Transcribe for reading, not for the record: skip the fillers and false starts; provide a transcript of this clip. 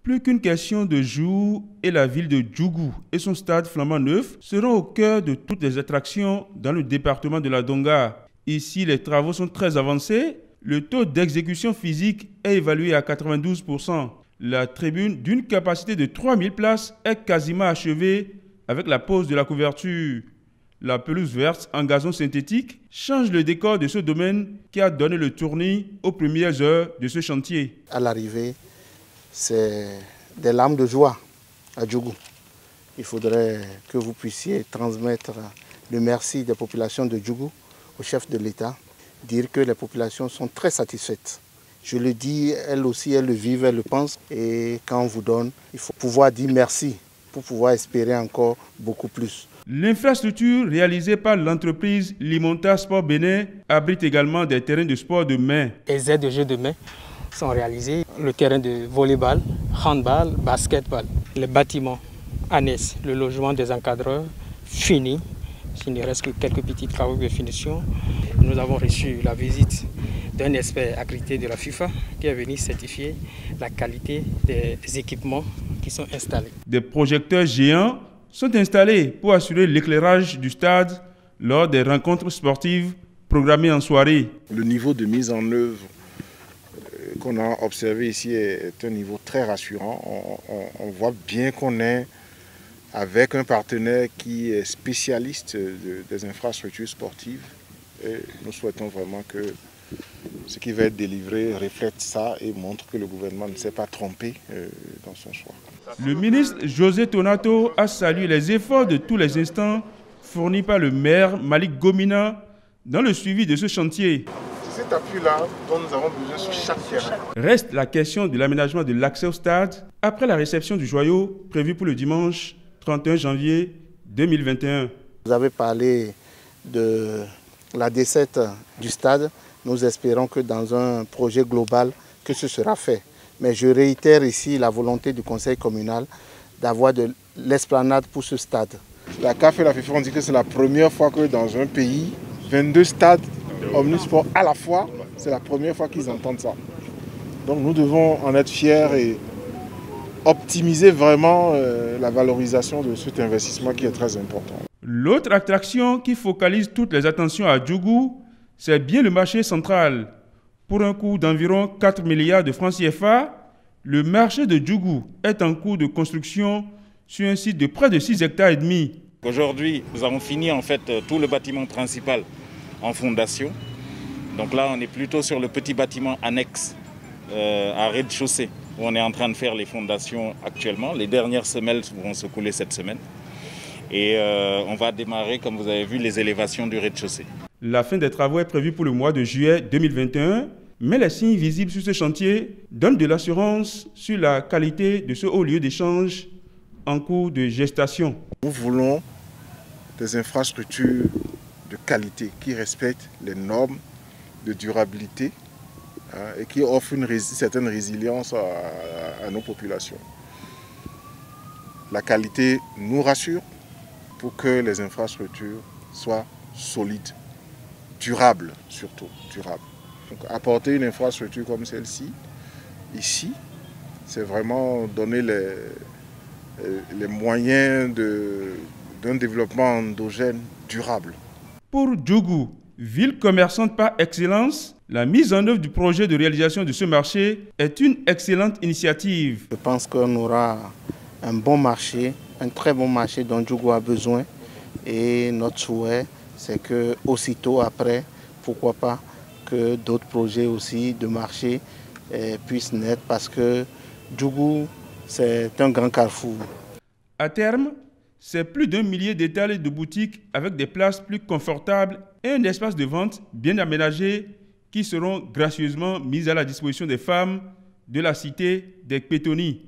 Plus qu'une question de jours, et la ville de Djougou et son stade flambant neuf seront au cœur de toutes les attractions dans le département de la Donga. Ici, les travaux sont très avancés. Le taux d'exécution physique est évalué à 92%. La tribune d'une capacité de 3000 places est quasiment achevée avec la pose de la couverture. La pelouse verte en gazon synthétique change le décor de ce domaine qui a donné le tournis aux premières heures de ce chantier. À l'arrivée, c'est des larmes de joie à Djougou. Il faudrait que vous puissiez transmettre le merci des populations de Djougou au chef de l'État, dire que les populations sont très satisfaites. Je le dis, elles aussi, elles le vivent, elles le pensent. Et quand on vous donne, il faut pouvoir dire merci pour pouvoir espérer encore beaucoup plus. L'infrastructure réalisée par l'entreprise Limonta Sport Bénin abrite également des terrains de sport de main. Les aides de jeux de main sont réalisées. Le terrain de volleyball, handball, basketball. Les bâtiments annexes, le logement des encadreurs, fini. Il ne reste que quelques petits travaux de finition. Nous avons reçu la visite d'un expert accrédité de la FIFA qui est venu certifier la qualité des équipements qui sont installés. Des projecteurs géants sont installés pour assurer l'éclairage du stade lors des rencontres sportives programmées en soirée. Le niveau de mise en œuvre qu'on a observé ici est un niveau très rassurant. On voit bien qu'on est avec un partenaire qui est spécialiste des infrastructures sportives. Et nous souhaitons vraiment que ce qui va être délivré reflète ça et montre que le gouvernement ne s'est pas trompé dans son choix. Le ministre José Tonato a salué les efforts de tous les instants fournis par le maire Malik Gomina dans le suivi de ce chantier. C'est cet appui-là dont nous avons besoin sur chaque terrain. Reste la question de l'aménagement de l'accès au stade après la réception du joyau prévue pour le dimanche 31 janvier 2021. Vous avez parlé de la desserte du stade. Nous espérons que dans un projet global, que ce sera fait. Mais je réitère ici la volonté du conseil communal d'avoir de l'esplanade pour ce stade. La CAF et la FIFA ont dit que c'est la première fois que dans un pays, 22 stades omnisports à la fois, c'est la première fois qu'ils entendent ça. Donc nous devons en être fiers et optimiser vraiment la valorisation de cet investissement qui est très important. L'autre attraction qui focalise toutes les attentions à Djougou, c'est bien le marché central. Pour un coût d'environ 4 milliards de francs CFA, le marché de Djougou est en cours de construction sur un site de près de 6,5 hectares. Aujourd'hui, nous avons fini en fait tout le bâtiment principal en fondation. Donc là, on est plutôt sur le petit bâtiment annexe à rez-de-chaussée où on est en train de faire les fondations actuellement. Les dernières semelles vont se couler cette semaine. Et on va démarrer, comme vous avez vu, les élévations du rez-de-chaussée. La fin des travaux est prévue pour le mois de juillet 2021, mais les signes visibles sur ce chantier donnent de l'assurance sur la qualité de ce haut lieu d'échange en cours de gestation. Nous voulons des infrastructures de qualité qui respectent les normes de durabilité et qui offrent une certaine résilience à nos populations. La qualité nous rassure pour que les infrastructures soient solides, durables surtout, durables. Donc, apporter une infrastructure comme celle-ci, ici, c'est vraiment donner les moyens d'un développement endogène durable. Pour Djougou, ville commerçante par excellence, la mise en œuvre du projet de réalisation de ce marché est une excellente initiative. Je pense qu'on aura un bon marché, un très bon marché dont Djougou a besoin. Et notre souhait, c'est que aussitôt après, pourquoi pas, que d'autres projets aussi de marché puissent naître parce que Djougou, c'est un grand carrefour. À terme, c'est plus d'1 millier d'étals de boutiques avec des places plus confortables et un espace de vente bien aménagé qui seront gracieusement mis à la disposition des femmes de la cité des Pétonies.